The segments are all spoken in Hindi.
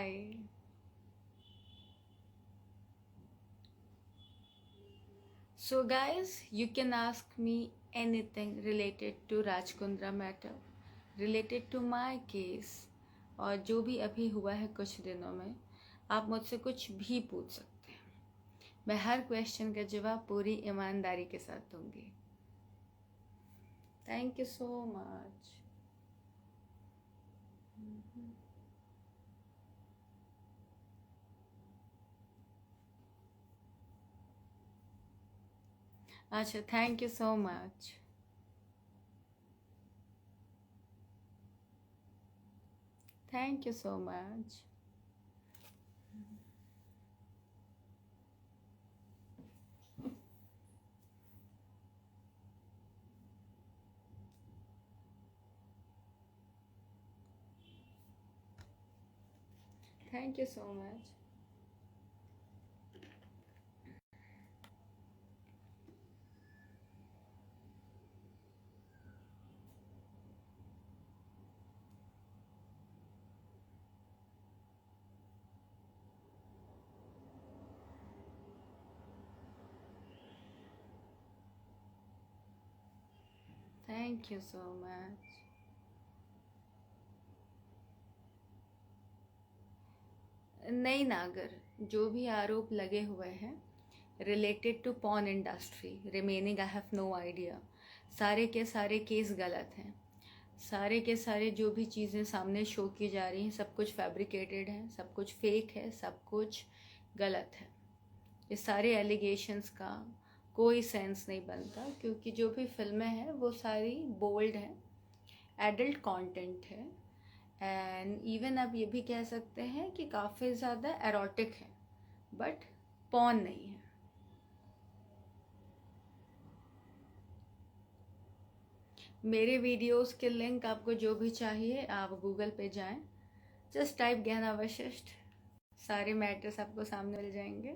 Hi. So, guys, you can ask me anything related to Rajkundra matter, related to my case, और जो भी अभी हुआ है कुछ दिनों में, आप मुझसे कुछ भी पूछ सकते हैं। मैं हर क्वेश्चन का जवाब पूरी ईमानदारी के साथ दूंगी। Thank you so much. अच्छा, thank you so much. Thank you so much. Thank you so much. Thank you so much. नहीं नागर, जो भी आरोप लगे हुए हैं related to porn industry remaining, I have no idea. सारे के सारे केस गलत हैं। सारे के सारे जो भी चीज़ें सामने शो की जा रही हैं सब कुछ फैब्रिकेटेड है, सब कुछ फेक है, सब कुछ गलत है। ये सारे एलिगेशंस का कोई सेंस नहीं बनता, क्योंकि जो भी फिल्में हैं वो सारी बोल्ड हैं, एडल्ट कंटेंट है, एंड इवन आप ये भी कह सकते हैं कि काफ़ी ज़्यादा एरोटिक है, बट पॉर्न नहीं है। मेरे वीडियोस के लिंक आपको जो भी चाहिए आप गूगल पे जाएं, जस्ट टाइप गहना वशिष्ठ, सारे मैटर्स आपको सामने मिल जाएंगे।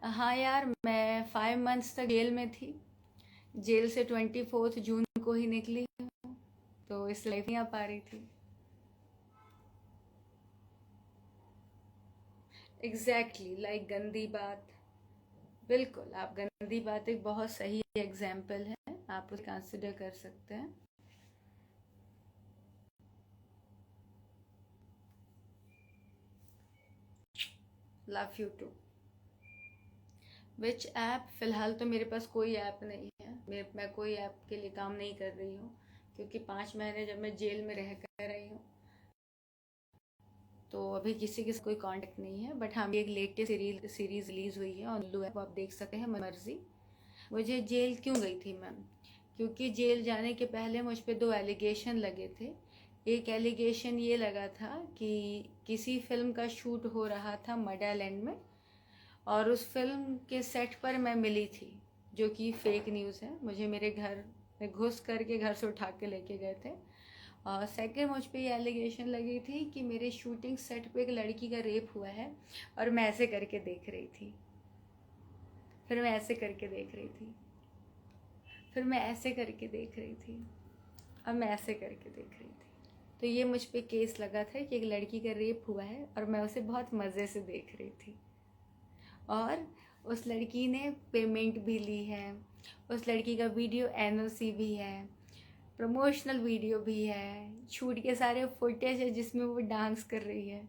हाँ यार, मैं 5 मंथ्स तक जेल में थी। जेल से 24 जून को ही निकली हूँ, तो इस लाइफ नहीं आ पा रही थी। एग्जैक्टली लाइक गंदी बात। बिल्कुल, आप गंदी बात एक बहुत सही एग्जाम्पल है, आप उसे कंसिडर कर सकते हैं। Love you too. Which app? फ़िलहाल तो मेरे पास कोई ऐप नहीं है, मैं कोई ऐप के लिए काम नहीं कर रही हूँ, क्योंकि 5 महीने जब मैं जेल में रह कर रही हूँ तो अभी किसी के साथ कोई कांटेक्ट नहीं है। बट हाँ, एक लेटेस्ट सीरीज रिलीज हुई है ऑन लू ऐप, आप देख सकते हैं, मर्जी। मुझे जेल क्यों गई थी मैम? क्योंकि जेल जाने के पहले मुझ पे 2 एलिगेशन लगे थे। एक एलिगेशन ये लगा था कि किसी फिल्म का शूट हो रहा था मडालैंड में, और उस फिल्म के सेट पर मैं मिली थी, जो कि फेक न्यूज़ है। मुझे मेरे घर में घुस करके घर से उठा के लेके गए थे। और सेकंड, मुझ पे ये एलिगेशन लगी थी कि मेरे शूटिंग सेट पे एक लड़की का रेप हुआ है, और मैं ऐसे करके देख रही थी, फिर मैं ऐसे करके देख रही थी, फिर मैं ऐसे करके देख रही थी, और मैं ऐसे करके देख रही थी। तो ये मुझ पे केस लगा था कि एक लड़की का रेप हुआ है और मैं उसे बहुत मज़े से देख रही थी, और उस लड़की ने पेमेंट भी ली है, उस लड़की का वीडियो एनओसी भी है, प्रमोशनल वीडियो भी है, शूट के सारे फुटेज है जिसमें वो डांस कर रही है।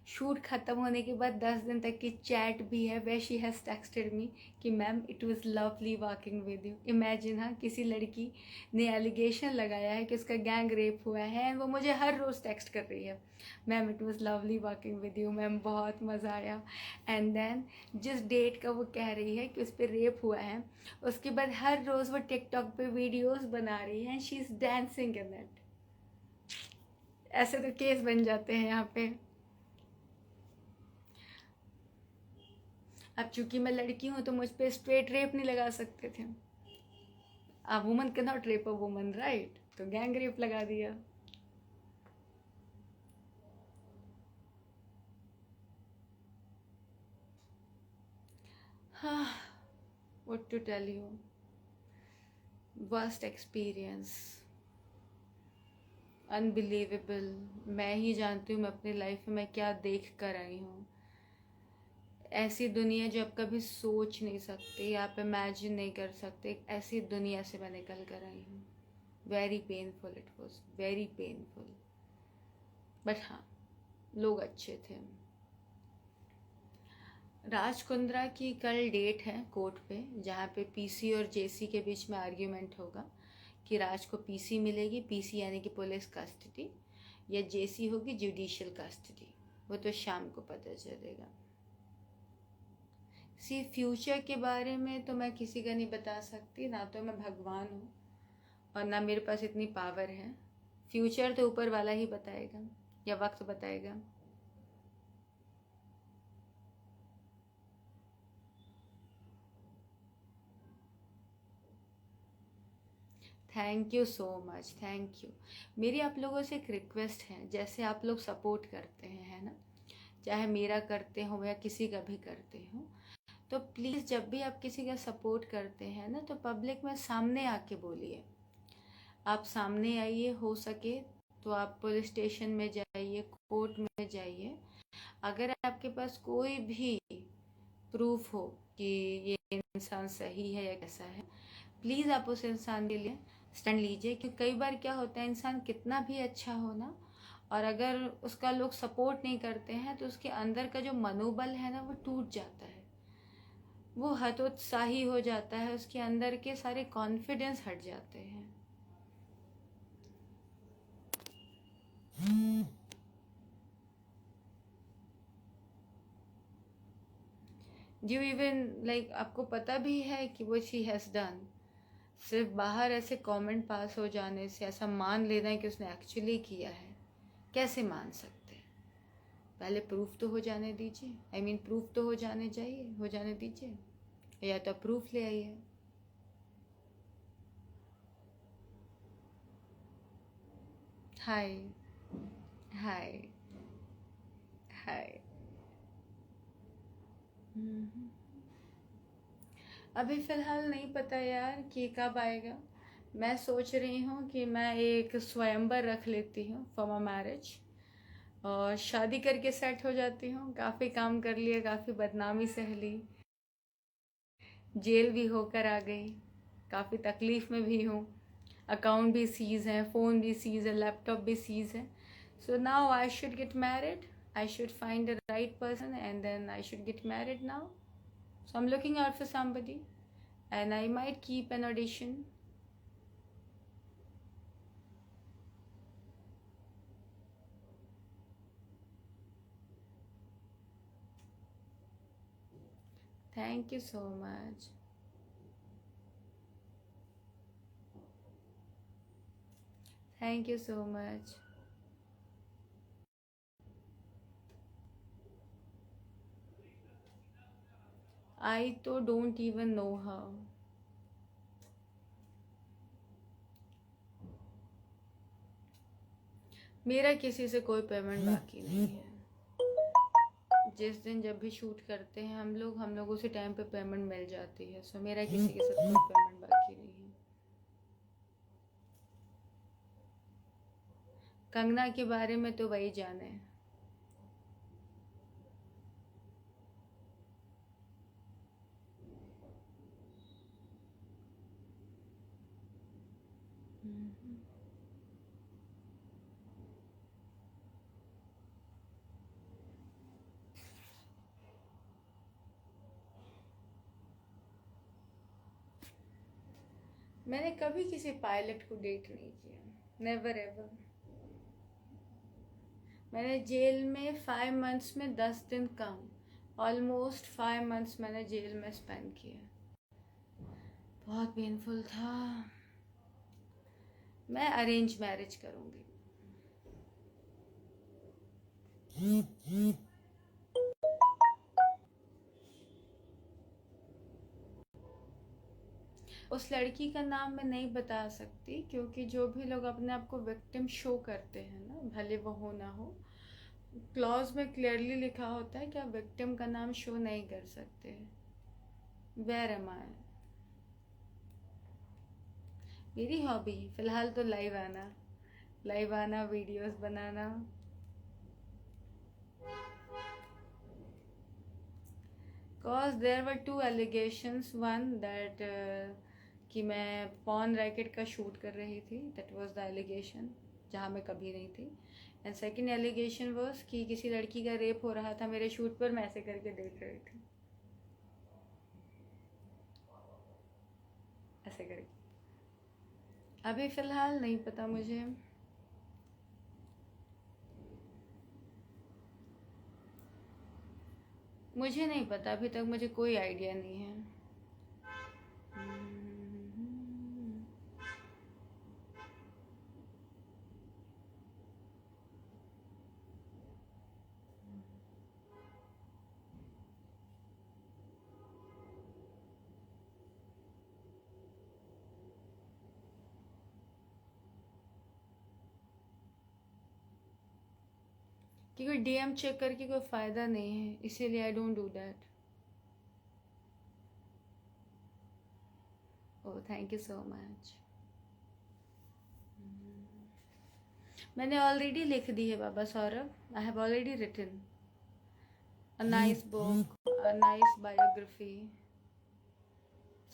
शूट ख़त्म होने के बाद 10 दिन तक की चैट भी है, way she has texted me कि ma'am it was lovely working with you. Imagine, हाँ, किसी लड़की ने एलिगेशन लगाया है कि उसका गैंग रेप हुआ है, एंड वो मुझे हर रोज़ टेक्स्ट कर रही है, ma'am it was lovely working with you, ma'am बहुत मज़ा आया। एंड देन जिस डेट का वो कह रही है कि उस पर रेप हुआ है, उसके बाद हर रोज़ वो टिकटॉक पे वीडियोस बना रही है, she is dancing in it. ऐसे तो केस बन जाते हैं यहाँ पे। अब चूंकि मैं लड़की हूँ तो मुझ पे स्ट्रेट रेप नहीं लगा सकते थे। A woman can not rape a woman, right? तो गैंग रेप लगा दिया। हाँ, what to tell you, worst experience. Unbelievable. मैं ही जानती हूँ मैं अपनी लाइफ में मैं क्या देख कर आई हूँ। ऐसी दुनिया जो आप कभी सोच नहीं सकते, आप इमेजिन नहीं कर सकते, एक ऐसी दुनिया से मैं निकल कर आई हूँ। Very painful, it was very painful. But हाँ, लोग अच्छे थे। राज कुंद्रा की कल डेट है कोर्ट पे, जहाँ पे पीसी और जेसी के बीच में आर्ग्यूमेंट होगा कि राज को पीसी मिलेगी, पीसी यानी कि पुलिस कस्टडी, या जेसी होगी जुडिशियल कस्टडी। वो तो शाम को पता चलेगा। फ्यूचर के बारे में तो मैं किसी का नहीं बता सकती, ना तो मैं भगवान हूँ और ना मेरे पास इतनी पावर है। फ्यूचर तो ऊपर वाला ही बताएगा या वक्त बताएगा। Thank you so much, thank you. मेरी आप लोगों से एक रिक्वेस्ट है, जैसे आप लोग सपोर्ट करते हैं, है ना, चाहे मेरा करते हो या किसी का भी करते हो, तो प्लीज़ जब भी आप किसी का सपोर्ट करते हैं ना, तो पब्लिक में सामने आके बोलिए। आप सामने आइए, हो सके तो आप पुलिस स्टेशन में जाइए, कोर्ट में जाइए। अगर आपके पास कोई भी प्रूफ हो कि ये इंसान सही है या कैसा है, प्लीज़ आप उस इंसान के लिए स्टैंड लीजिए। क्योंकि कई बार क्या होता है, इंसान कितना भी अच्छा हो ना, और अगर उसका लोग सपोर्ट नहीं करते हैं तो उसके अंदर का जो मनोबल है ना, वो टूट जाता है, वो हतोत्साही हो जाता है, उसके अंदर के सारे कॉन्फिडेंस हट जाते हैं। जो इवन लाइक आपको पता भी है कि वो शी हैज़ डन, सिर्फ बाहर ऐसे कमेंट पास हो जाने से ऐसा मान लेना है कि उसने एक्चुअली किया है, कैसे मान सकते? पहले प्रूफ तो हो जाने दीजिए, आई मीन प्रूफ तो हो जाने दीजिए, या तो प्रूफ ले आइए। हाय हाय हाय। अभी फ़िलहाल नहीं पता यार कि कब आएगा। मैं सोच रही हूँ कि मैं एक स्वयंवर रख लेती हूँ फॉर माई मैरिज, और शादी करके सेट हो जाती हूँ। काफ़ी काम कर लिया, काफ़ी बदनामी सह ली, जेल भी होकर आ गई, काफ़ी तकलीफ़ में भी हूँ, अकाउंट भी सीज़ है, फ़ोन भी सीज़ है, लैपटॉप भी सीज़ है। So now I should get married, I should find the right person and then I should get married now. So I'm looking out for somebody and I might keep an audition. Thank you so much. Thank you so much. I तो don't even know her. मेरा किसी से कोई पेमेंट बाकी नहीं है। जिस दिन जब भी शूट करते हैं हम लोग उसी टाइम पे पेमेंट मिल जाती है। सो मेरा किसी के साथ कोई पेमेंट बाकी नहीं है। कंगना के बारे में तो वही जाने। मैंने कभी किसी पायलट को डेट नहीं किया, नेवर एवर। मैंने जेल में 5 मंथ्स में 10 दिन कम, ऑलमोस्ट 5 मंथ्स मैंने जेल में स्पेंड किया। बहुत पेनफुल था। मैं अरेंज मैरिज करूँगी। उस लड़की का नाम मैं नहीं बता सकती, क्योंकि जो भी लोग अपने आप को विक्टिम शो करते हैं ना, भले वो हो ना हो, क्लॉज में क्लियरली लिखा होता है कि आप विक्टिम का नाम शो नहीं कर सकते। वेयर एम आई? मेरी हॉबी फ़िलहाल तो लाइव आना, लाइव आना, videos banana. Cause there were two allegations. One that कि मैं पॉन रैकेट का शूट कर रही थी, that was the allegation, जहाँ मैं कभी नहीं थी. एंड सेकेंड एलिगेशन was कि किसी लड़की का रेप हो रहा था मेरे शूट पर, मैं ऐसे करके देख रही थी, ऐसे करके. अभी फ़िलहाल नहीं पता मुझे. मुझे नहीं पता, अभी तक मुझे कोई आइडिया नहीं है. क्योंकि डीएम चेक करके कोई फ़ायदा नहीं है, इसीलिए I don't do that. Oh thank you so much. मैंने ऑलरेडी लिख दी है बाबा Saurabh. I have already written a nice book, a nice biography,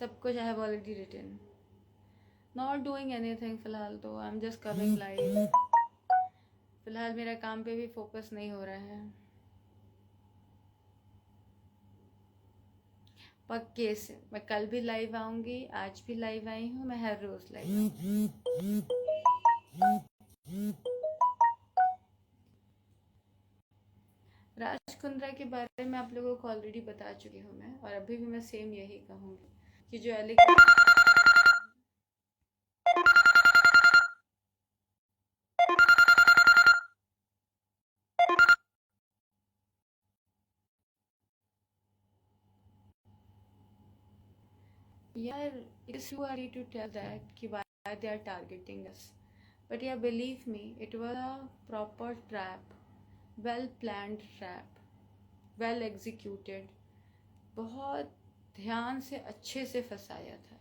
सब कुछ I have already written. Not doing anything फ़िलहाल तो. I am just coming live. फ़िलहाल मेरा काम पे भी फोकस नहीं हो रहा है. पक्के से मैं कल भी लाइव आऊँगी, आज भी लाइव आई हूँ, मैं हर रोज़ लाइव आऊँगी. राज कुंद्रा के बारे में आप लोगों को ऑलरेडी बता चुकी हूँ मैं, और अभी भी मैं सेम यही कहूँगी कि जो एलिगेशन यार, it is too early to tell that कि why they are targeting us. But yeah, believe me, it was a proper trap, well planned trap, well executed. बहुत ध्यान से अच्छे से फंसाया था,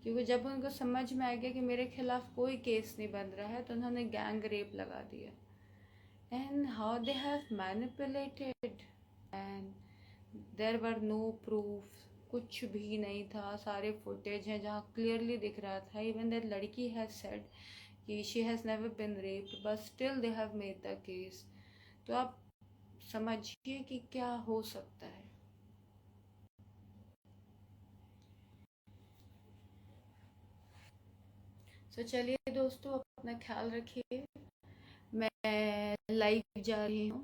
क्योंकि जब उनको समझ में आ गया कि मेरे खिलाफ कोई केस नहीं बन रहा है, तो उन्होंने गैंग रेप लगा दिया. And how they have manipulated, and there were no proof. कुछ भी नहीं था. सारे फुटेज हैं जहाँ क्लियरली दिख रहा था. इवन दैट लड़की हैज सेड कि she has never been raped, but still they have made the case. तो आप समझिए कि क्या हो सकता है. तो चलिए दोस्तों, अपना ख्याल रखिए. मैं लाइव जा रही हूँ.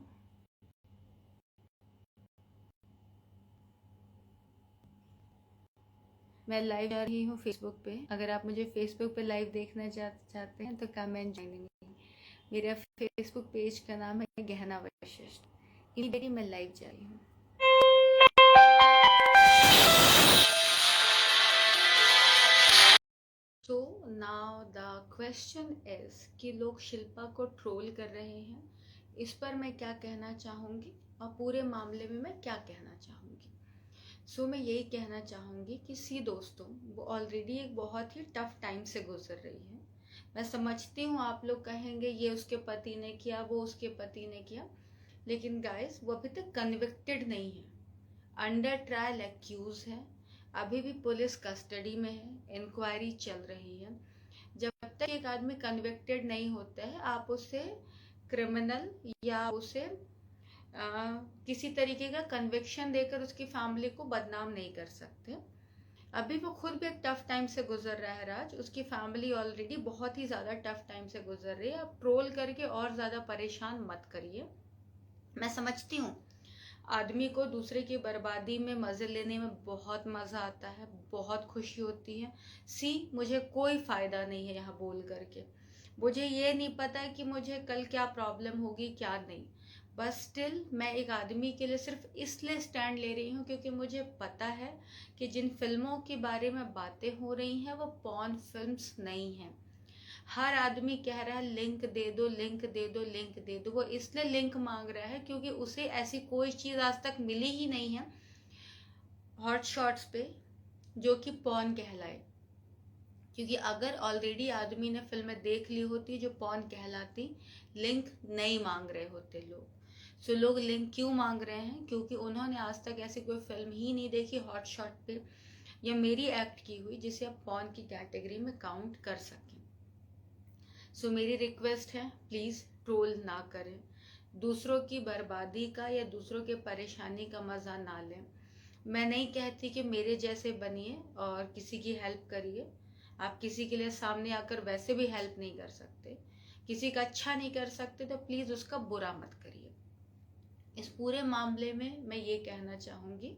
मैं लाइव जा रही हूँ फेसबुक पे. अगर आप मुझे फेसबुक पे लाइव देखना चाहते हैं तो कमेंट ज्वाइनिंग मी. मेरा फेसबुक पेज का नाम है गहना वशिष्ठ. इमीडिएटली मैं लाइव जा रही हूँ. तो नाउ द क्वेश्चन इज कि लोग शिल्पा को ट्रोल कर रहे हैं, इस पर मैं क्या कहना चाहूँगी और पूरे मामले में मैं क्या कहना चाहूँगी. सो मैं यही कहना चाहूँगी कि सी दोस्तों, वो ऑलरेडी एक बहुत ही टफ टाइम से गुजर रही है. मैं समझती हूँ आप लोग कहेंगे ये उसके पति ने किया, वो उसके पति ने किया, लेकिन गाइस वो अभी तक कन्विक्टेड नहीं है. अंडर ट्रायल एक्यूज है, अभी भी पुलिस कस्टडी में है, इंक्वायरी चल रही है. जब तक एक आदमी कन्विक्टेड नहीं होता है, आप उसे क्रिमिनल या उसे किसी तरीके का कन्विक्शन देकर उसकी फैमिली को बदनाम नहीं कर सकते. अभी वो खुद भी एक टफ टाइम से गुजर रहा है राज. उसकी फैमिली ऑलरेडी बहुत ही ज़्यादा टफ टाइम से गुजर रही है. आप ट्रोल करके और ज़्यादा परेशान मत करिए. मैं समझती हूँ आदमी को दूसरे की बर्बादी में मज़े लेने में बहुत मज़ा आता है, बहुत खुशी होती है. सी मुझे कोई फ़ायदा नहीं है यहाँ बोल करके. मुझे ये नहीं पता कि मुझे कल क्या प्रॉब्लम होगी क्या नहीं. बस स्टिल मैं एक आदमी के लिए सिर्फ इसलिए स्टैंड ले रही हूँ क्योंकि मुझे पता है कि जिन फिल्मों के बारे में बातें हो रही हैं वो पॉर्न फिल्म्स नहीं हैं. हर आदमी कह रहा है लिंक दे दो, लिंक दे दो, लिंक दे दो. वो इसलिए लिंक मांग रहा है क्योंकि उसे ऐसी कोई चीज़ आज तक मिली ही नहीं है हॉट शॉट्स पे जो कि पॉर्न कहलाए. क्योंकि अगर ऑलरेडी आदमी ने फिल्में देख ली होती जो पॉर्न कहलाती, लिंक नहीं मांग रहे होते लोग। सो लोग लिंक क्यों मांग रहे हैं? क्योंकि उन्होंने आज तक ऐसी कोई फिल्म ही नहीं देखी हॉट शॉट पे या मेरी एक्ट की हुई जिसे आप पॉर्न की कैटेगरी में काउंट कर सकें। सो मेरी रिक्वेस्ट है, प्लीज़ ट्रोल ना करें, दूसरों की बर्बादी का या दूसरों के परेशानी का मज़ा ना लें। मैं नहीं कहती कि मेरे जैसे बनिए और किसी की हेल्प करिए। आप किसी के लिए सामने आकर वैसे भी हेल्प नहीं कर सकते, किसी का अच्छा नहीं कर सकते तो प्लीज़ उसका बुरा मत करिए। इस पूरे मामले में मैं ये कहना चाहूँगी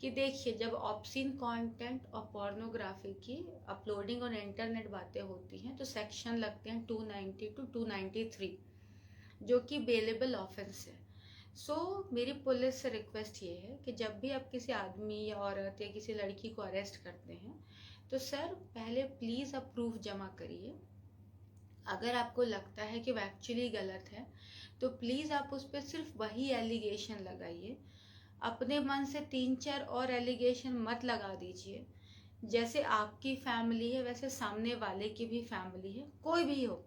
कि देखिए, जब ऑब्सीन कंटेंट और पोर्नोग्राफी की अपलोडिंग और इंटरनेट बातें होती हैं तो सेक्शन लगते हैं 290 टू 293 जो कि बेलेबल ऑफेंस है। सो मेरी पुलिस से रिक्वेस्ट ये है कि जब भी आप किसी आदमी या औरत या किसी लड़की को अरेस्ट करते हैं तो सर पहले प्लीज़ आप प्रूफ जमा करिए। अगर आपको लगता है कि वो एक्चुअली गलत है तो प्लीज़ आप उस पर सिर्फ वही एलिगेशन लगाइए। अपने मन से 3-4 और एलिगेशन मत लगा दीजिए। जैसे आपकी फैमिली है वैसे सामने वाले की भी फैमिली है, कोई भी हो,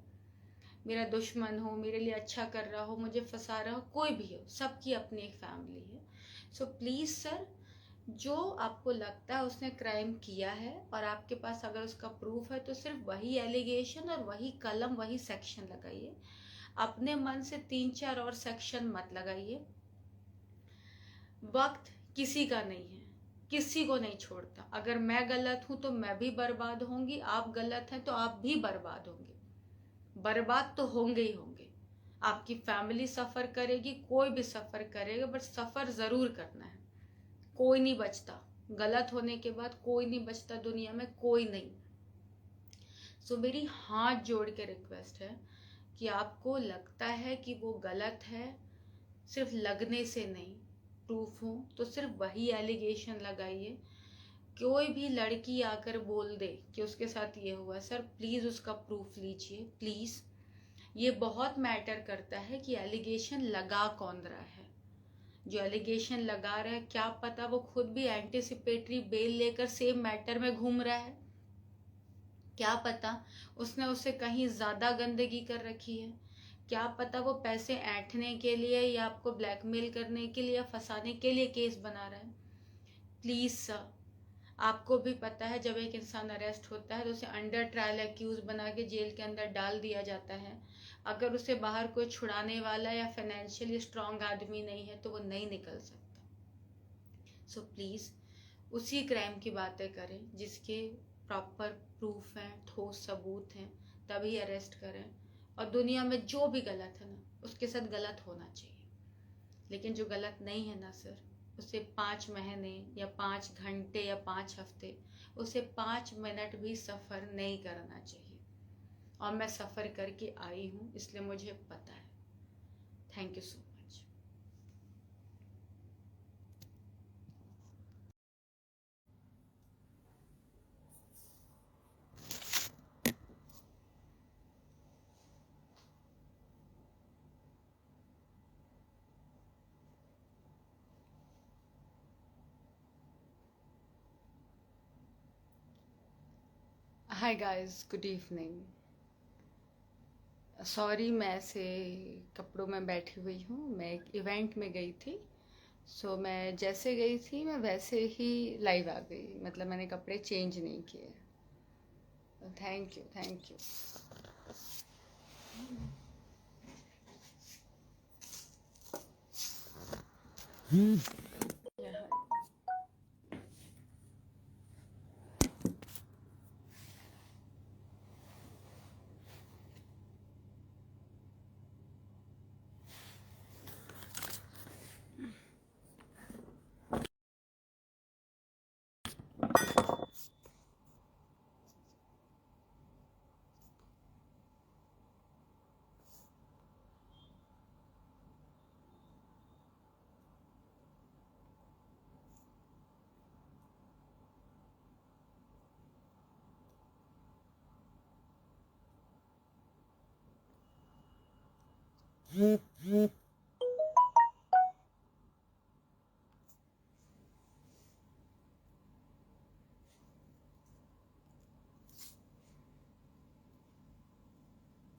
मेरा दुश्मन हो, मेरे लिए अच्छा कर रहा हो, मुझे फंसा रहा हो, कोई भी हो, सबकी अपनी एक फैमिली है। सो प्लीज़ सर, जो आपको लगता है उसने क्राइम किया है और आपके पास अगर उसका प्रूफ है तो सिर्फ वही एलिगेशन और वही कलम वही सेक्शन लगाइए। अपने मन से 3-4 और सेक्शन मत लगाइए। वक्त किसी का नहीं है, किसी को नहीं छोड़ता। अगर मैं गलत हूं तो मैं भी बर्बाद होंगी, आप गलत हैं तो आप भी बर्बाद होंगे। बर्बाद तो होंगे ही होंगे, आपकी फैमिली सफर करेगी, कोई भी सफर करेगा, बट सफर जरूर करना है। कोई नहीं बचता, गलत होने के बाद कोई नहीं बचता दुनिया में, कोई नहीं। सो मेरी हाथ जोड़ के रिक्वेस्ट है कि आपको लगता है कि वो गलत है, सिर्फ लगने से नहीं, प्रूफ हो तो सिर्फ वही एलिगेशन लगाइए। कोई भी लड़की आकर बोल दे कि उसके साथ ये हुआ, सर प्लीज़ उसका प्रूफ लीजिए प्लीज़। ये बहुत मैटर करता है कि एलिगेशन लगा कौन रहा है। जो एलिगेशन लगा रहा है क्या पता वो खुद भी एंटिसिपेटरी बेल लेकर सेम मैटर में घूम रहा है, क्या पता उसने उससे कहीं ज़्यादा गंदगी कर रखी है, क्या पता वो पैसे ऐंठने के लिए या आपको ब्लैकमेल करने के लिए या फंसाने के लिए केस बना रहा है। प्लीज़ सर, आपको भी पता है जब एक इंसान अरेस्ट होता है तो उसे अंडर ट्रायल एक्यूज बना के जेल के अंदर डाल दिया जाता है। अगर उसे बाहर कोई छुड़ाने वाला या फाइनेंशियली स्ट्रांग आदमी नहीं है तो वो नहीं निकल सकता। सो प्लीज़ उसी क्राइम की बातें करें जिसके प्रॉपर प्रूफ हैं, ठोस सबूत हैं, तभी अरेस्ट करें। और दुनिया में जो भी गलत है ना उसके साथ गलत होना चाहिए, लेकिन जो गलत नहीं है ना सर, उसे 5 महीने या 5 घंटे या 5 हफ्ते, उसे 5 मिनट भी सफ़र नहीं करना चाहिए। और मैं सफ़र करके आई हूँ इसलिए मुझे पता है। Thank you so much. Hi guys, good evening. Sorry मैं ऐसे कपड़ों में बैठी हुई हूँ, मैं एक इवेंट में गई थी। सो मैं जैसे गई थी मैं वैसे ही लाइव आ गई, मतलब मैंने कपड़े चेंज नहीं किए। Thank you, thank you.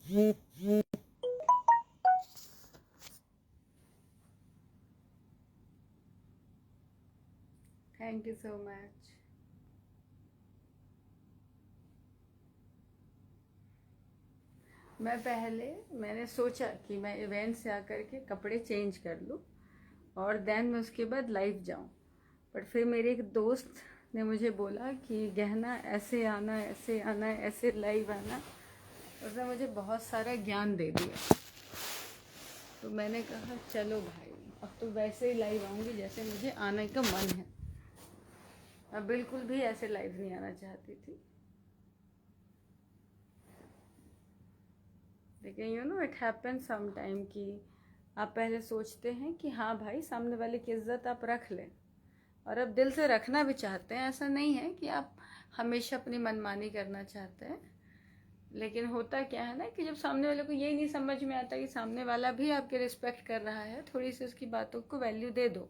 Thank you so much. मैंने सोचा कि मैं इवेंट से आकर के कपड़े चेंज कर लूँ और देन मैं उसके बाद लाइव जाऊँ। बट फिर मेरे एक दोस्त ने मुझे बोला कि गहना ऐसे आना, ऐसे आना, ऐसे लाइव आना। उसने मुझे बहुत सारा ज्ञान दे दिया। तो मैंने कहा चलो भाई, अब तो वैसे ही लाइव आऊँगी जैसे मुझे आने का मन है। अब बिल्कुल भी ऐसे लाइव नहीं आना चाहती थी, लेकिन you know it happen some time कि आप पहले सोचते हैं कि हाँ भाई, सामने वाले की इज्जत आप रख लें, और अब दिल से रखना भी चाहते हैं। ऐसा नहीं है कि आप हमेशा अपनी मनमानी करना चाहते हैं, लेकिन होता क्या है ना कि जब सामने वाले को यही नहीं समझ में आता कि सामने वाला भी आपके रिस्पेक्ट कर रहा है, थोड़ी सी उसकी बातों को वैल्यू दे दो।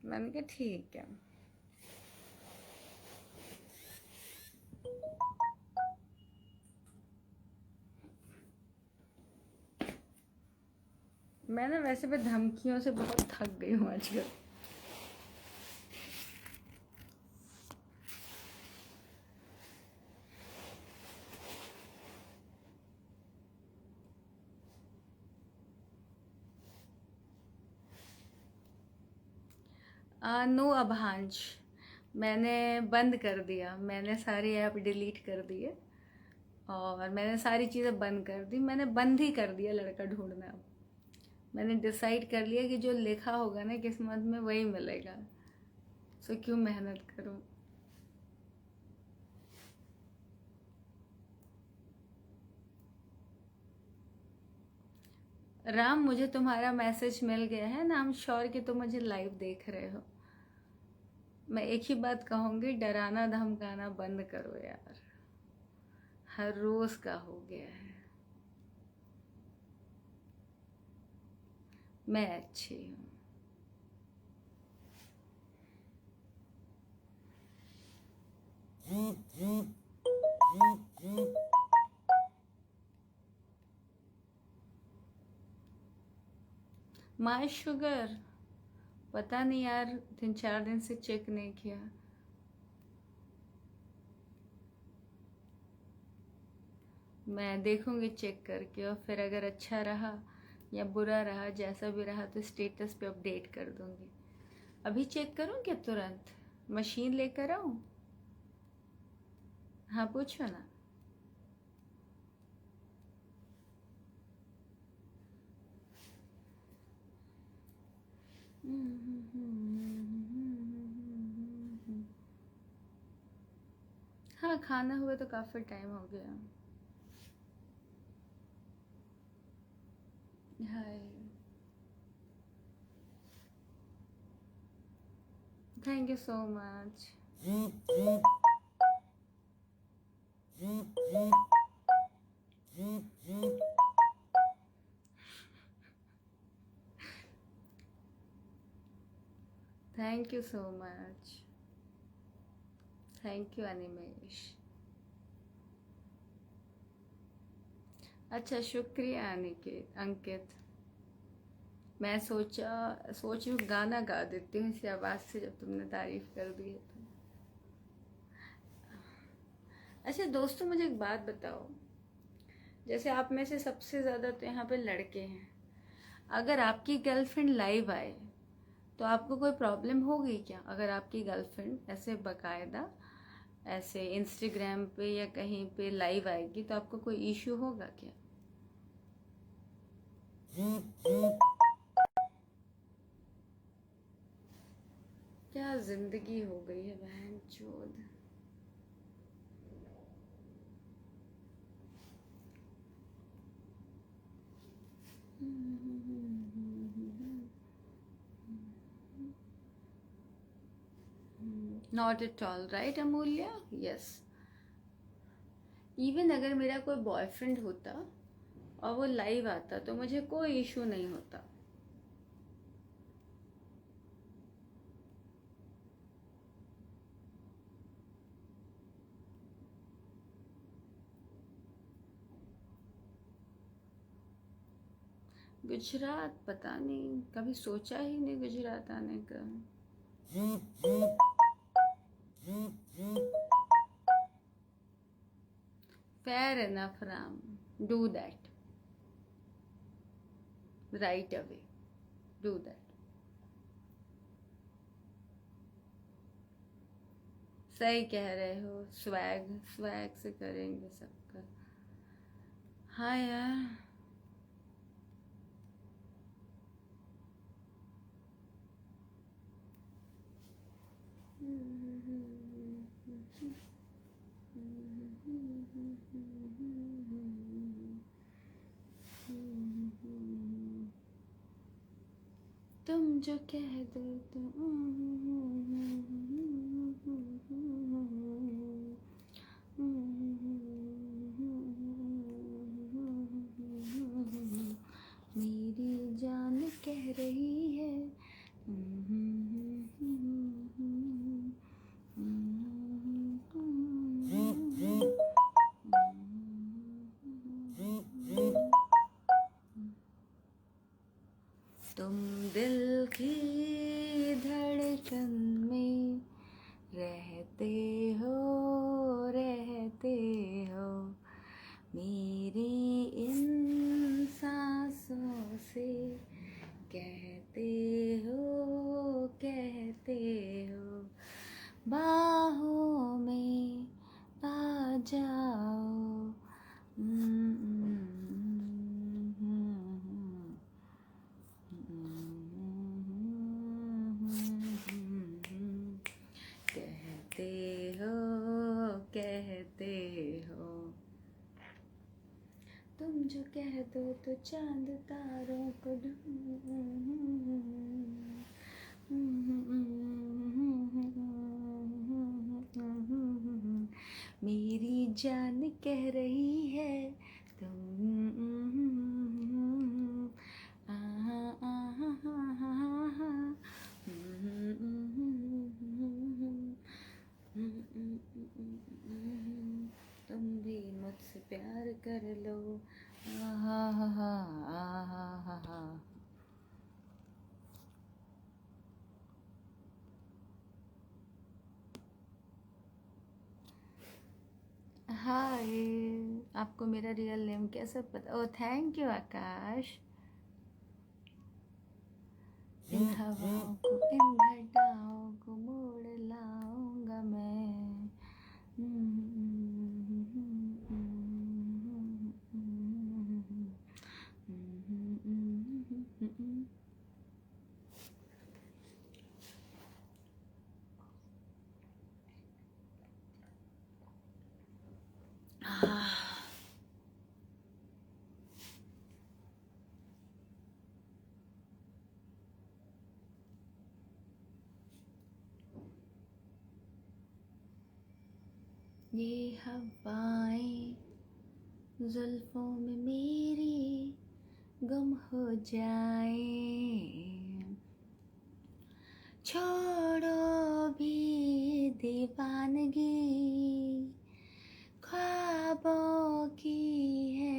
मैंने कहा ठीक है। मैं ना वैसे भी धमकियों से बहुत थक गई हूँ आजकल। नो अभांश, मैंने बंद कर दिया। मैंने सारे ऐप डिलीट कर दिए और मैंने सारी चीज़ें बंद कर दी। मैंने बंद ही कर दिया लड़का ढूंढना। अब मैंने डिसाइड कर लिया कि जो लिखा होगा ना किस्मत में वही मिलेगा, सो क्यों मेहनत करूं। राम, मुझे तुम्हारा मैसेज मिल गया है ना, आई एम श्योर कि तुम मुझे लाइव देख रहे हो। मैं एक ही बात कहूँगी, डराना धमकाना बंद करो यार, हर रोज का हो गया है। मैं अच्छी हूँ। माय शुगर, पता नहीं यार, 3-4 दिन से चेक नहीं किया। मैं देखूंगी चेक करके, और फिर अगर अच्छा रहा या बुरा रहा, जैसा भी रहा, तो स्टेटस पे अपडेट कर दूंगी। अभी चेक करूं क्या तुरंत? मशीन लेकर आऊं? हाँ पूछो ना। हाँ, खाना हुआ तो काफ़ी टाइम हो गया। Hi, thank you so much. Thank you so much. Thank you Animesh. अच्छा, शुक्रिया अनिकेत, अंकित। मैं सोच रही हूँ गाना गा देती हूँ इसी आवाज़ से, जब तुमने तारीफ कर दी है तो। अच्छा दोस्तों, मुझे एक बात बताओ, जैसे आप में से सबसे ज़्यादा तो यहाँ पे लड़के हैं, अगर आपकी गर्लफ्रेंड लाइव आए तो आपको कोई प्रॉब्लम होगी क्या? अगर आपकी गर्लफ्रेंड ऐसे बकायदा ऐसे इंस्टाग्राम पे या कहीं पे लाइव आएगी तो आपको कोई इशू होगा क्या? क्या जिंदगी हो गई है बहन चोद। नॉट एट ऑल राइट अमूल्य, यस। इवन अगर मेरा कोई बॉयफ्रेंड होता और वो लाइव आता तो मुझे कोई इशू नहीं होता। गुजरात पता नहीं, कभी सोचा ही नहीं गुजरात आने का। Fair enough, Ram. Do that. Right away. Do that. सही कह रहे हो, स्वैग स्वैग से करेंगे सबका। हाँ यार, तुम जो कह दो मेरी जान कह रही है। तुम दिल की धड़कन में रहते हो मेरी इन सांसों से कहते हो बाहों में आ जाओ। कहते हो तुम जो कह दो तो चांद तारों को मेरी जान कह रही है तुम तुम भी मुझसे प्यार कर लो। हाय, आपको मेरा रियल नेम कैसे पता? ओह थैंक यू आकाश। इन हवाओं को इन घटाओं को मोड़ लाऊंगा मैं। ये हवाएं जुल्फों में मेरी गुम हो जाए, छोड़ो भी दीवानगी ख्वाबों की है।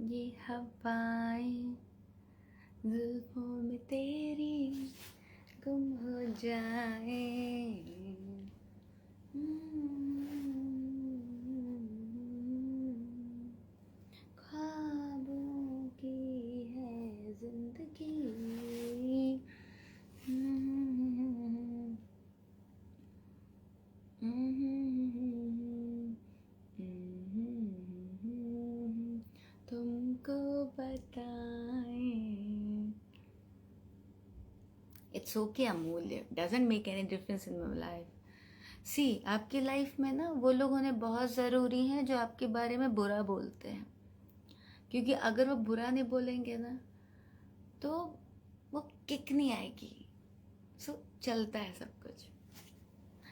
ये हवाएं जुल्फों में तेरी गुम हो जाए, ख्वाबों की है जिंदगी। तुमको बताएं। It's okay Amulya, doesn't make any difference in my life. See, आपकी लाइफ में ना वो लोग होने बहुत ज़रूरी हैं जो आपके बारे में बुरा बोलते हैं, क्योंकि अगर वो बुरा नहीं बोलेंगे ना तो वो किक नहीं आएगी। सो चलता है सब कुछ।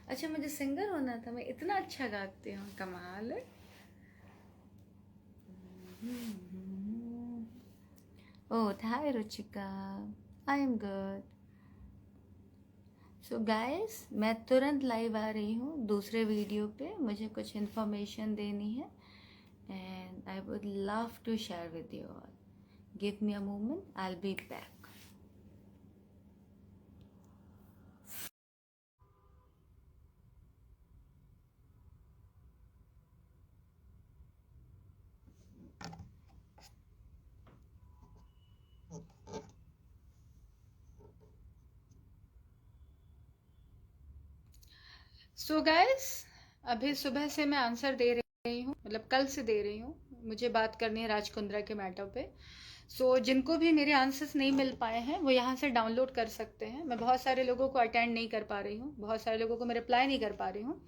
अच्छा, मुझे सिंगर होना था, मैं इतना अच्छा गाती हूँ, कमाल है। Oh hi Ruchika, I am good. So guys, मैं तुरंत लाइव आ रही हूँ दूसरे वीडियो पे, मुझे कुछ इन्फॉर्मेशन देनी है and I would love to share with you all. Give me a moment, I will be back. So guys, अभी सुबह से मैं आंसर दे रही हूँ, मतलब कल से दे रही हूँ। मुझे बात करनी है राज कुंद्रा के मैटर पे। सो जिनको भी मेरे आंसर्स नहीं मिल पाए हैं वो यहाँ से डाउनलोड कर सकते हैं। मैं बहुत सारे लोगों को अटेंड नहीं कर पा रही हूँ, बहुत सारे लोगों को मैं रिप्लाई नहीं कर पा रही हूँ।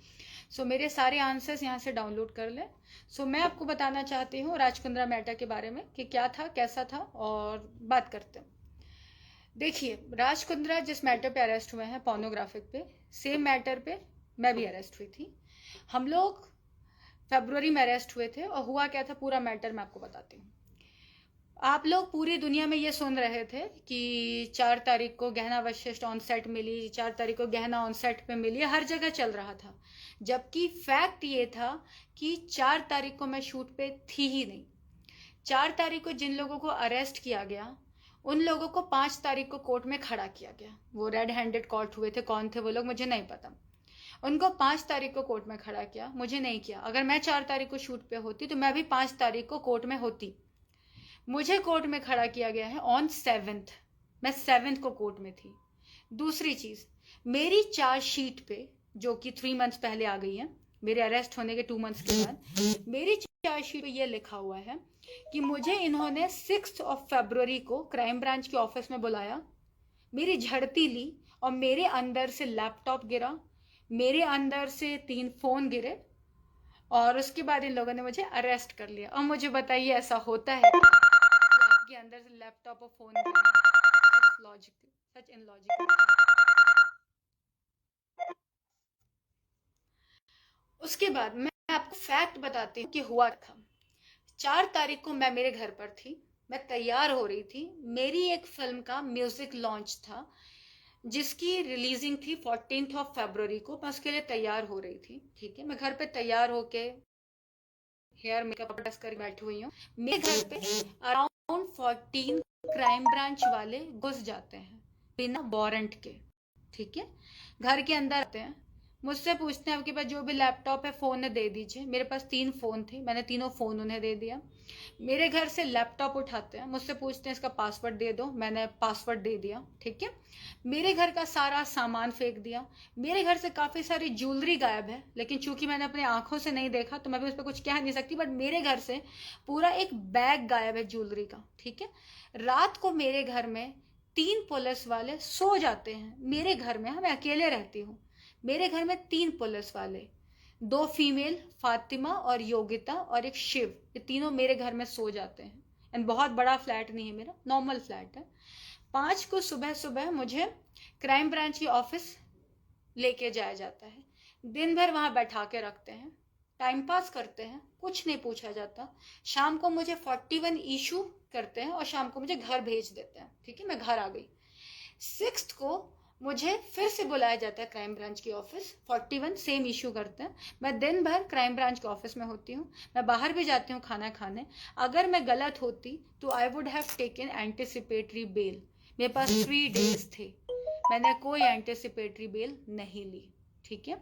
सो मेरे सारे आंसर्स यहाँ से डाउनलोड कर लें। सो मैं आपको बताना चाहती हूँ राज कुंद्रा मैटर के बारे में कि क्या था, कैसा था, और बात करते हैं। देखिए, राज कुंद्रा जिस मैटर पे अरेस्ट हुए हैं, पोर्नोग्राफिक पे, सेम मैटर पे मैं भी अरेस्ट हुई थी। हम लोग फरवरी में अरेस्ट हुए थे और हुआ क्या था पूरा मैटर मैं आपको बताती हूँ। आप लोग पूरी दुनिया में ये सुन रहे थे कि 4 तारीख को गहना वशिष्ठ ऑन सेट मिली, 4 तारीख को गहना ऑन सेट पे मिली, हर जगह चल रहा था। जबकि फैक्ट ये था कि 4 तारीख को मैं शूट पे थी ही नहीं। 4 तारीख को जिन लोगों को अरेस्ट किया गया उन लोगों को 5 तारीख को कोर्ट में खड़ा किया गया। वो रेड हैंडेड कॉट हुए थे, कौन थे वो लोग मुझे नहीं पता। उनको 5 तारीख को कोर्ट में खड़ा किया, मुझे नहीं किया। अगर मैं 4 तारीख को शूट पे होती तो मैं भी 5 तारीख को कोर्ट में होती। मुझे कोर्ट में खड़ा किया गया है ऑन 7th। मैं 7th को कोर्ट में थी। दूसरी चीज, मेरी चार्जशीट पे, जो कि 3 मंथ्स पहले आ गई है, मेरे अरेस्ट होने के 2 मंथ्स के बाद, मेरी चार्जशीट पे ये लिखा हुआ है कि मुझे इन्होंने 6 फरवरी को क्राइम ब्रांच के ऑफिस में बुलाया, मेरी झड़ती ली और मेरे अंदर से लैपटॉप गिरा, मेरे अंदर से 3 फोन गिरे और उसके बाद इन लोगों ने मुझे अरेस्ट कर लिया। और मुझे बताइए ऐसा होता है क्या कि आपके अंदर से लैपटॉप और फोन गिरे? सच लॉजिकल, सच इनलॉजिकल। उसके बाद मैं आपको फैक्ट बताती हूँ कि हुआ था। 4 तारीख को मैं मेरे घर पर थी, मैं तैयार हो रही थी। मेरी एक फिल्म का म्यूजिक लॉन्च था जिसकी रिलीजिंग थी 14 फरवरी को। मैं उसके लिए तैयार हो रही थी, ठीक है। मैं घर पे तैयार होके हेयर मेकअप कर बैठी हुई हूँ। मेरे घर पे अराउंड 14 क्राइम ब्रांच वाले घुस जाते हैं बिना वारंट के, ठीक है। घर के अंदर आते हैं, मुझसे पूछते हैं आपके पास जो भी लैपटॉप है फोन दे दीजिए। मेरे पास 3 फोन थे, मैंने तीनों फोन उन्हें दे दिया। मेरे घर से लैपटॉप उठाते हैं, मुझसे पूछते हैं इसका पासवर्ड दे दो, मैंने पासवर्ड दे दिया, ठीक है। मेरे घर का सारा सामान फेंक दिया। मेरे घर से काफी सारी ज्वेलरी गायब है, लेकिन चूंकि मैंने अपने आंखों से नहीं देखा तो मैं भी उस पर कुछ कह नहीं सकती। बट मेरे घर से पूरा एक बैग गायब है ज्वेलरी का, ठीक है। रात को मेरे घर में 3 पुलिस वाले सो जाते हैं। मेरे घर में, मैं अकेले रहती हूँ, मेरे घर में 3 पुलिस वाले, 2 फीमेल, फातिमा और योगिता और एक शिव, ये तीनों मेरे घर में सो जाते हैं। एंड बहुत बड़ा फ्लैट नहीं है मेरा, नॉर्मल फ्लैट है। 5 को सुबह सुबह मुझे क्राइम ब्रांच की ऑफिस लेके जाया जाता है। दिन भर वहां बैठा के रखते हैं, टाइम पास करते हैं, कुछ नहीं पूछा जाता। शाम को मुझे 41 इशू करते हैं और शाम को मुझे घर भेज देते हैं, ठीक है। मैं घर आ गई। 6 को मुझे फिर से बुलाया जाता है क्राइम ब्रांच की ऑफिस, 41 सेम इशू करते हैं। मैं दिन भर क्राइम ब्रांच के ऑफिस में होती हूँ। मैं बाहर भी जाती हूँ खाना खाने। अगर मैं गलत होती तो I would have taken anticipatory bell. मेरे पास 3 डेज थे, मैंने कोई एंटिसिपेटरी बेल नहीं ली, ठीक है।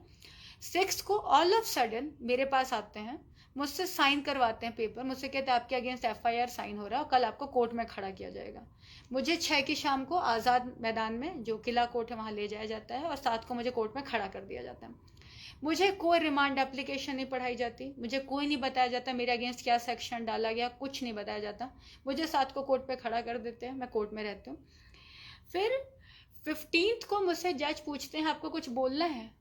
6 को ऑल ऑफ सडन मेरे पास आते हैं, मुझसे साइन करवाते हैं पेपर। मुझसे कहते हैं आपके अगेंस्ट FIR साइन हो रहा है और कल आपको कोर्ट में खड़ा किया जाएगा। मुझे 6 की शाम को आज़ाद मैदान में जो किला कोर्ट है वहाँ ले जाया जाता है और 7 को मुझे कोर्ट में खड़ा कर दिया जाता है। मुझे कोई रिमांड एप्लीकेशन नहीं पढ़ाई जाती, मुझे कोई नहीं बताया जाता मेरे अगेंस्ट क्या सेक्शन डाला गया, कुछ नहीं बताया जाता। मुझे 7 को कोर्ट पे खड़ा कर देते हैं, मैं कोर्ट में रहती हूँ। फिर 15 को मुझसे जज पूछते हैं आपको कुछ बोलना है।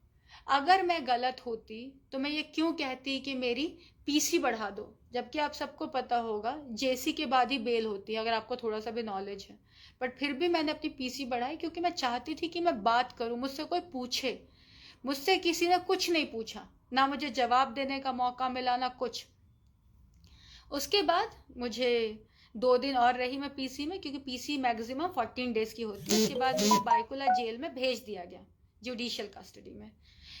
अगर मैं गलत होती तो मैं ये क्यों कहती कि मेरी PC बढ़ा दो, जबकि आप सबको पता होगा JC के बाद ही बेल होती है, अगर आपको थोड़ा सा भी नॉलेज है। बट फिर भी मैंने अपनी PC बढ़ाई क्योंकि मैं चाहती थी कि मैं बात करूं, मुझसे कोई पूछे। मुझसे किसी ने कुछ नहीं पूछा, ना मुझे जवाब देने का मौका मिला, ना कुछ। उसके बाद मुझे 2 दिन और रही मैं पीसी में, क्योंकि पीसी मैक्सिमम 14 डेज की होती है। उसके बाद मुझे बायकुला जेल में भेज दिया गया जुडिशियल कस्टडी में।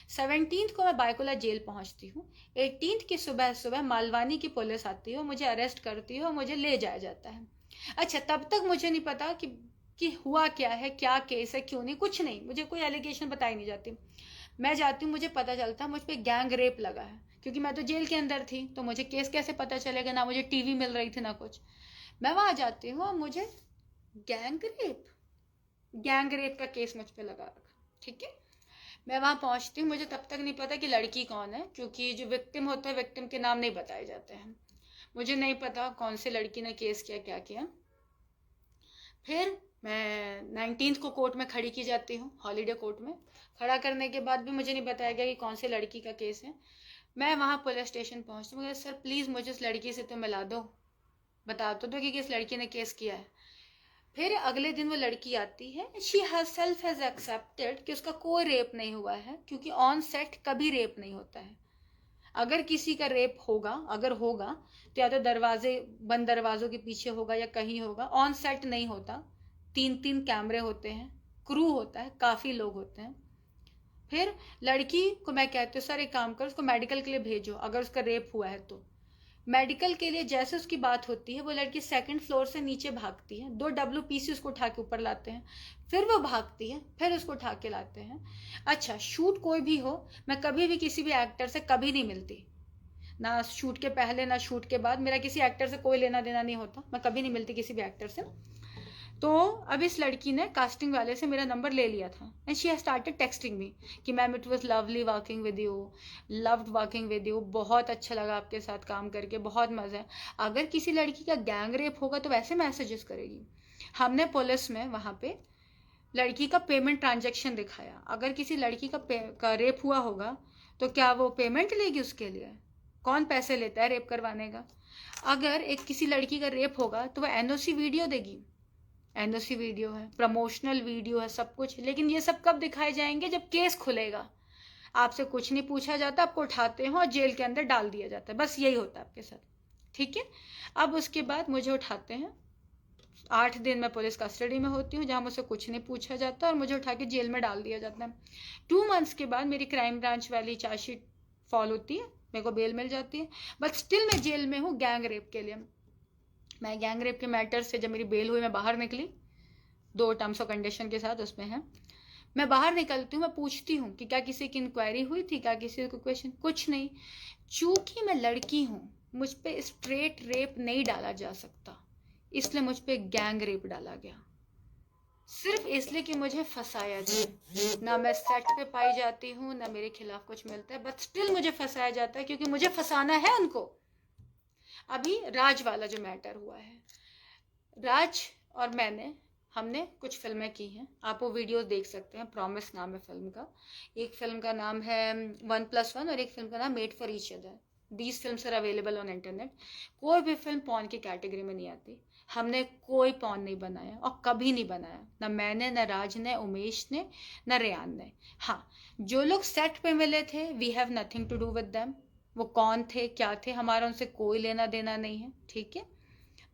17 को मैं बायकुला जेल पहुंचती हूँ। 18 की सुबह सुबह मालवानी की पुलिस आती है, मुझे अरेस्ट करती है और मुझे ले जाया जाता है। अच्छा, तब तक मुझे नहीं पता कि हुआ क्या है, क्या केस है, क्यों नहीं, कुछ नहीं, मुझे कोई एलिगेशन बताई नहीं जाती। मैं जाती हूँ, मुझे पता चलता है मुझ पर गैंग रेप लगा है, क्योंकि मैं तो जेल के अंदर थी, तो मुझे केस कैसे पता चलेगा, ना मुझे टीवी मिल रही थी ना कुछ। मैं वहां जाती हूँ और मुझे गैंग रेप गैंग रेप का केस मुझ पर लगा रखा। ठीक है, मैं वहां पहुंचती हूँ, मुझे तब तक नहीं पता कि लड़की कौन है, क्योंकि जो विक्टिम होता है विक्टिम के नाम नहीं बताए जाते हैं। मुझे नहीं पता कौन सी लड़की ने केस किया, क्या किया। फिर मैं 19 को कोर्ट में खड़ी की जाती हूँ, हॉलीडे कोर्ट में। खड़ा करने के बाद भी मुझे नहीं बताया गया कि कौन सी लड़की का केस है। मैं वहाँ पुलिस स्टेशन पहुँचती हूँ, सर प्लीज़ मुझे उस लड़की से तो मिला दो, बता तो दो कि किस लड़की ने केस किया है। फिर अगले दिन वो लड़की आती है, शी हरसेल्फ हैज एक्सेप्टेड कि उसका कोई रेप नहीं हुआ है, क्योंकि ऑन सेट कभी रेप नहीं होता है। अगर किसी का रेप होगा, अगर होगा तो या तो बंद दरवाजों के पीछे होगा या कहीं होगा, ऑन सेट नहीं होता। 3-3 कैमरे होते हैं, क्रू होता है, काफी लोग होते हैं। फिर लड़की को मैं कहती हूँ, सर एक काम कर, उसको मेडिकल के लिए भेजो अगर उसका रेप हुआ है तो। मेडिकल के लिए जैसे उसकी बात होती है, वो लड़की 2nd फ्लोर से नीचे भागती है, 2 WPC उसको उठा के ऊपर लाते हैं, फिर वो भागती है, फिर उसको उठा के लाते हैं। अच्छा, शूट कोई भी हो, मैं कभी भी किसी भी एक्टर से कभी नहीं मिलती, ना शूट के पहले ना शूट के बाद, मेरा किसी एक्टर से कोई लेना देना नहीं होता, मैं कभी नहीं मिलती किसी भी एक्टर से। तो अब इस लड़की ने कास्टिंग वाले से मेरा नंबर ले लिया था, and she has started texting me कि ma'am it was lovely working with you, loved working with you, बहुत अच्छा लगा आपके साथ काम करके, बहुत मजा है। अगर किसी लड़की का गैंग रेप होगा तो वैसे मैसेजेस करेगी। हमने पुलिस में वहां पे लड़की का पेमेंट ट्रांजेक्शन दिखाया, अगर किसी लड़की का रेप हुआ होगा तो क्या वो पेमेंट लेगी उसके लिए? कौन पैसे लेता है रेप करवाने का? अगर एक किसी लड़की का रेप होगा तो वह NOC वीडियो देगी, NOC वीडियो है, प्रमोशनल वीडियो है, सब कुछ। लेकिन ये सब कब दिखाए जाएंगे? जब केस खुलेगा। आपसे कुछ नहीं पूछा जाता, आपको उठाते हैं और जेल के अंदर डाल दिया जाता है, बस यही होता है आपके साथ। ठीक है, अब उसके बाद मुझे उठाते हैं, 8 दिन मैं पुलिस कस्टडी में होती हूँ, जहाँ मुझसे कुछ नहीं पूछा जाता और मुझे उठा के जेल में डाल दिया जाता है। 2 मंथ्स के बाद मेरी क्राइम ब्रांच वाली चार्जशीट फॉल होती है, मेरे को बेल मिल जाती है, बट स्टिल मैं जेल में हूँ गैंग रेप के लिए। मैं गैंग रेप के मैटर से जब मेरी बेल हुई, मैं बाहर निकली 2 टर्म्स ऑफ कंडीशन के साथ, उसमें है मैं बाहर निकलती हूँ, मैं पूछती हूँ कि क्या किसी की इंक्वायरी हुई थी, क्या किसी को क्वेश्चन, कुछ नहीं। चूंकि मैं लड़की हूँ, मुझ पे स्ट्रेट रेप नहीं डाला जा सकता, इसलिए मुझ पे गैंग रेप डाला गया, सिर्फ इसलिए कि मुझे फंसाया जाए। ना मैं सेट पे पाई जाती हूँ, ना मेरे खिलाफ कुछ मिलता है, बट स्टिल मुझे फंसाया जाता है, क्योंकि मुझे फंसाना है उनको। अभी राज वाला जो मैटर हुआ है, राज और हमने कुछ फिल्में की हैं, आप वो वीडियोस देख सकते हैं, प्रॉमिस नाम है फिल्म का। एक फिल्म का नाम है 1+1 और एक फिल्म का नाम made for each other. These films are available on internet. कोई भी फिल्म पॉर्न की कैटेगरी में नहीं आती। हमने कोई पॉर्न नहीं बनाया और कभी नहीं बनाया, ना मैंने, ना राज ने, उमेश ने, ना रेयान ने। हाँ, जो लोग सेट पे मिले थे, we have nothing to do with them. वो कौन थे, क्या थे, हमारा उनसे कोई लेना देना नहीं है। ठीक है,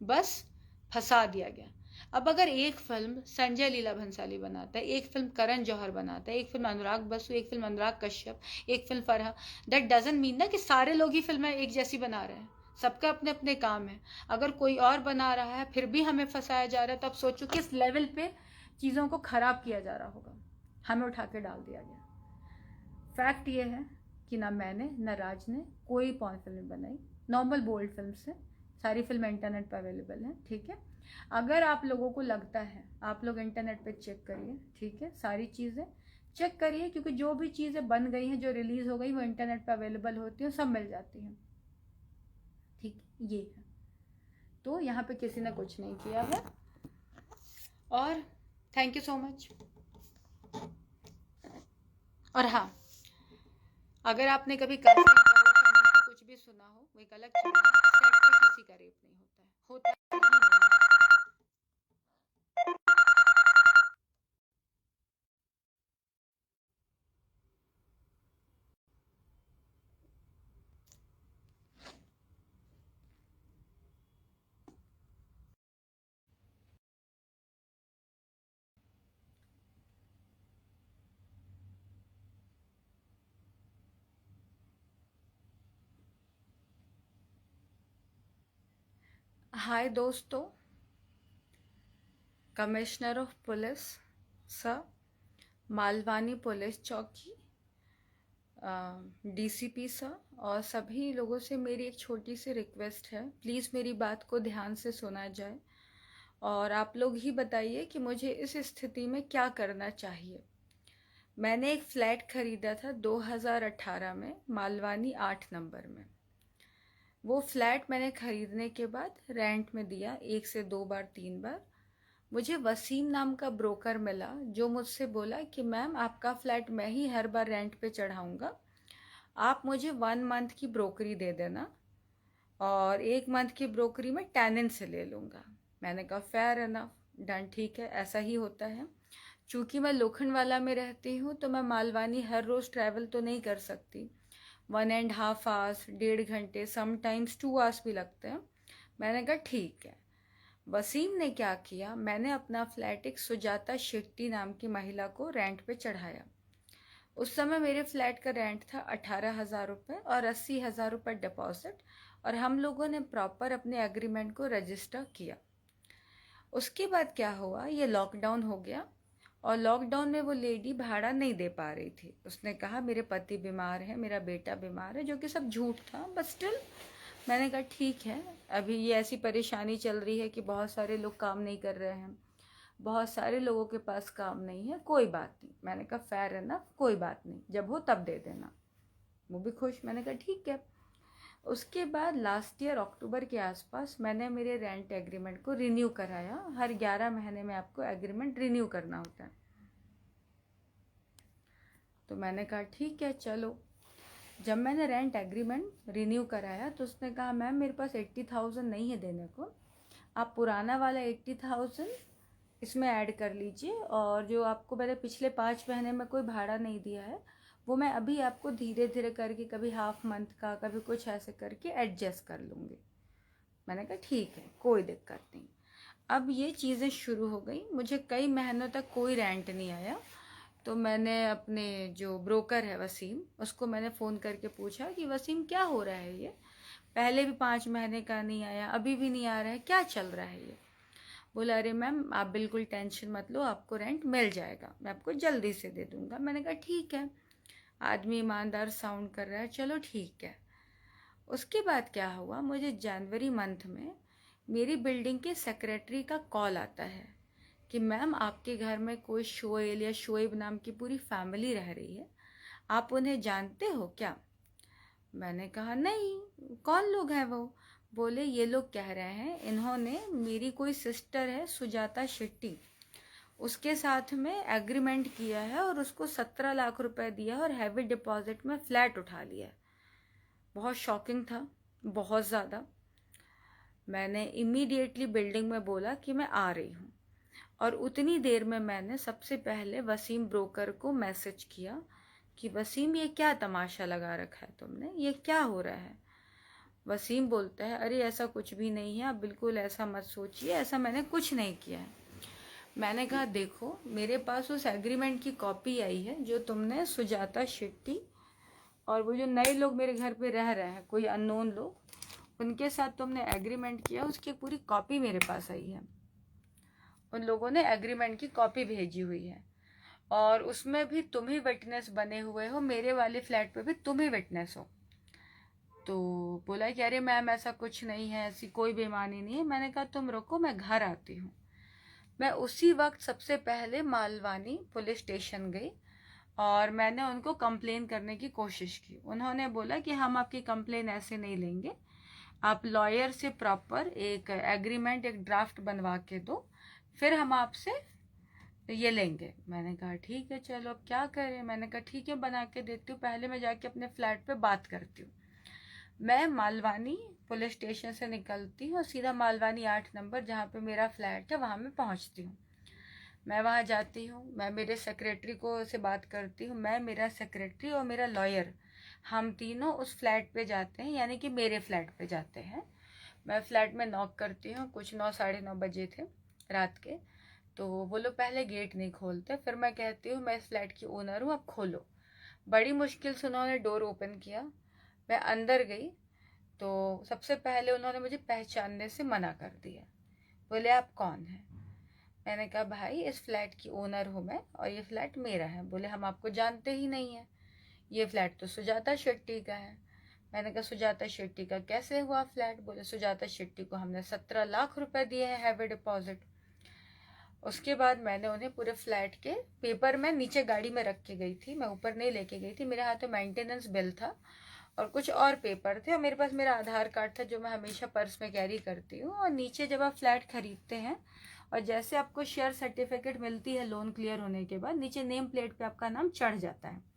बस फंसा दिया गया। अब अगर एक फिल्म संजय लीला भंसाली बनाता है, एक फिल्म करण जौहर बनाता है, एक फिल्म अनुराग बसु, एक फिल्म अनुराग कश्यप, एक film Farha, that doesn't mean ना कि सारे लोग ही फिल्में एक जैसी बना रहे हैं। सबका अपने अपने काम है। अगर कोई और बना रहा है फिर भी हमें फंसाया जा रहा है, तो अब सोचो किस लेवल पे चीज़ों को खराब किया जा रहा होगा। हमें उठा के डाल दिया गया। फैक्ट ये है कि ना मैंने ना राज ने कोई पॉर्न फिल्म बनाई, नॉर्मल बोल्ड फिल्म से। सारी फिल्म इंटरनेट पर अवेलेबल है। ठीक है, अगर आप लोगों को लगता है, आप लोग इंटरनेट पे चेक करिए। ठीक है, सारी चीज़ें चेक करिए, क्योंकि जो भी चीज़ें बन गई हैं, जो रिलीज हो गई, वो इंटरनेट पे अवेलेबल होती है, सब मिल जाती हैं। ठीक, ये है। तो यहाँ पे किसी ने कुछ नहीं किया है। और थैंक यू सो मच। और हाँ, अगर आपने कभी कुछ भी सुना हो, वो एक अलग चीज़ है, सेट पे किसी का रेप नहीं होता है, होता ही नहीं है। हाय दोस्तों, commissioner of police sir, Malvani police चौकी, डीसीपी सर और सभी लोगों से मेरी एक छोटी सी रिक्वेस्ट है। प्लीज़ मेरी बात को ध्यान से सुना जाए और आप लोग ही बताइए कि मुझे इस स्थिति में क्या करना चाहिए। मैंने एक फ़्लैट ख़रीदा था 2018 में मालवानी 8 नंबर में। वो फ्लैट मैंने ख़रीदने के बाद रेंट में दिया 1 से 2 बार 3 बार। मुझे वसीम नाम का ब्रोकर मिला जो मुझसे बोला कि मैम आपका फ्लैट मैं ही हर बार रेंट पे चढ़ाऊँगा, आप मुझे 1 मंथ की ब्रोकरी दे देना और 1 मंथ की ब्रोकरी में टेनेंट से ले लूँगा। मैंने कहा फेयर इनफ, डन, ठीक है, ऐसा ही होता है। चूँकि मैं लोखंडवाला में रहती हूँ तो मैं मालवानी हर रोज़ ट्रैवल तो नहीं कर सकती। 1.5 आवर्स, 1.5 घंटे, समटाइम्स 2 आवर्स भी लगते हैं। मैंने कहा ठीक है। वसीम ने क्या किया, मैंने अपना फ्लैट एक सुजाता शेट्टी नाम की महिला को रेंट पे चढ़ाया। उस समय मेरे फ्लैट का रेंट था 18,000 रुपये और 80,000 रुपये डिपॉजिट, और हम लोगों ने प्रॉपर अपने एग्रीमेंट को रजिस्टर किया। उसके बाद क्या हुआ, ये लॉकडाउन हो गया और लॉकडाउन में वो लेडी भाड़ा नहीं दे पा रही थी। उसने कहा मेरे पति बीमार है, मेरा बेटा बीमार है, जो कि सब झूठ था, बट स्टिल मैंने कहा ठीक है, अभी ये ऐसी परेशानी चल रही है कि बहुत सारे लोग काम नहीं कर रहे हैं, बहुत सारे लोगों के पास काम नहीं है, कोई बात नहीं। मैंने कहा फेयर इनफ, कोई बात नहीं, जब हो तब दे देना। वो भी खुश, मैंने कहा ठीक है। उसके बाद लास्ट ईयर अक्टूबर के आसपास मैंने मेरे रेंट एग्रीमेंट को रिन्यू कराया। हर 11 महीने में आपको एग्रीमेंट रिन्यू करना होता है। तो मैंने कहा ठीक है चलो। जब मैंने रेंट एग्रीमेंट रिन्यू कराया तो उसने कहा मैम मेरे पास 80,000 नहीं है देने को, आप पुराना वाला 80,000 इसमें ऐड कर लीजिए और जो आपको मैंने पिछले 5 महीने में कोई भाड़ा नहीं दिया है वो मैं अभी आपको धीरे धीरे करके कभी हाफ मंथ का, कभी कुछ ऐसे करके एडजस्ट कर लूँगी। मैंने कहा ठीक है, कोई दिक्कत नहीं। अब ये चीज़ें शुरू हो गई, मुझे कई महीनों तक कोई रेंट नहीं आया। तो मैंने अपने जो ब्रोकर है वसीम, उसको मैंने फ़ोन करके पूछा कि वसीम क्या हो रहा है, ये पहले भी 5 महीने का नहीं आया, अभी भी नहीं आ रहा है, क्या चल रहा है ये। बोला अरे मैम आप बिल्कुल टेंशन मत लो, आपको रेंट मिल जाएगा, मैं आपको जल्दी से दे दूँगा। मैंने कहा ठीक है, आदमी ईमानदार साउंड कर रहा है, चलो ठीक है। उसके बाद क्या हुआ, मुझे जनवरी मंथ में मेरी बिल्डिंग के सेक्रेटरी का कॉल आता है कि मैम आपके घर में कोई शोएल या शोएब नाम की पूरी फैमिली रह रही है, आप उन्हें जानते हो क्या। मैंने कहा नहीं, कौन लोग हैं वो। बोले ये लोग कह रहे हैं इन्होंने मेरी कोई सिस्टर है सुजाता शेट्टी, उसके साथ में एग्रीमेंट किया है और उसको 17 लाख रुपए दिया और हैवी डिपॉजिट में फ्लैट उठा लिया है। बहुत शॉकिंग था, बहुत ज़्यादा। मैंने इमीडिएटली बिल्डिंग में बोला कि मैं आ रही हूँ और उतनी देर में मैंने सबसे पहले वसीम ब्रोकर को मैसेज किया कि वसीम ये क्या तमाशा लगा रखा है तुमने, ये क्या हो रहा है। वसीम बोलता है अरे ऐसा कुछ भी नहीं है, आप बिल्कुल ऐसा मत सोचिए, ऐसा मैंने कुछ नहीं किया है। मैंने कहा देखो मेरे पास उस एग्रीमेंट की कॉपी आई है जो तुमने सुजाता शेट्टी और वो जो नए लोग मेरे घर पे रह रहे हैं, कोई अननोन लोग, उनके साथ तुमने एग्रीमेंट किया, उसकी पूरी कॉपी मेरे पास आई है। उन लोगों ने एग्रीमेंट की कॉपी भेजी हुई है और उसमें भी तुम ही विटनेस बने हुए हो, मेरे वाले फ्लैट पे भी तुम ही विटनेस हो। तो बोला कि अरे मैम ऐसा कुछ नहीं है, ऐसी कोई बेईमानी नहीं है। मैंने कहा तुम रुको, मैं घर आती हूँ। मैं उसी वक्त सबसे पहले मालवानी पुलिस स्टेशन गई और मैंने उनको कंप्लेन करने की कोशिश की। उन्होंने बोला कि हम आपकी कंप्लेन ऐसे नहीं लेंगे, आप लॉयर से प्रॉपर एक एग्रीमेंट, एक ड्राफ्ट बनवा के दो, फिर हम आपसे ये लेंगे। मैंने कहा ठीक है चलो अब क्या करें। मैंने कहा ठीक है बना के देती हूँ, पहले मैं जाके अपने फ्लैट पे बात करती हूँ। मैं मालवानी पुलिस स्टेशन से निकलती हूँ और सीधा मालवानी 8 नंबर जहाँ पे मेरा फ्लैट है वहाँ मैं पहुँचती हूँ। मैं वहाँ जाती हूँ, मैं मेरे सेक्रेटरी को से बात करती हूँ, मैं, मेरा सेक्रेटरी और मेरा लॉयर, हम तीनों उस फ्लैट पे जाते हैं, यानी कि मेरे फ्लैट पे जाते हैं। मैं फ्लैट में नॉक करती हूँ, कुछ 9 साढ़े 9 बजे थे रात के। तो वो लोग पहले गेट नहीं खोलते, फिर मैं कहती हूँ मैं इस फ्लैट की ओनर हूँ, अब खोलो। बड़ी मुश्किल से उन्होंने डोर ओपन किया, मैं अंदर गई तो सबसे पहले उन्होंने मुझे पहचानने से मना कर दिया। बोले आप कौन हैं? मैंने कहा भाई इस फ्लैट की ओनर हूँ मैं और ये फ्लैट मेरा है। बोले हम आपको जानते ही नहीं है, ये फ्लैट तो सुजाता शेट्टी का है। मैंने कहा सुजाता शेट्टी का कैसे हुआ फ्लैट? बोले सुजाता शेट्टी को हमने 17 लाख रुपए दिए हैं हैवी डिपॉजिट। उसके बाद मैंने उन्हें पूरे फ्लैट के पेपर में नीचे गाड़ी में रख के गई थी, मैं ऊपर नहीं लेके गई थी। मेरे हाथ में मेंटेनेंस बिल था और कुछ और पेपर थे और मेरे पास मेरा आधार कार्ड था जो मैं हमेशा पर्स में कैरी करती हूँ। और नीचे जब आप फ्लैट खरीदते हैं और जैसे आपको शेयर सर्टिफिकेट मिलती है लोन क्लियर होने के बाद, नीचे नेम प्लेट पे आपका नाम चढ़ जाता है।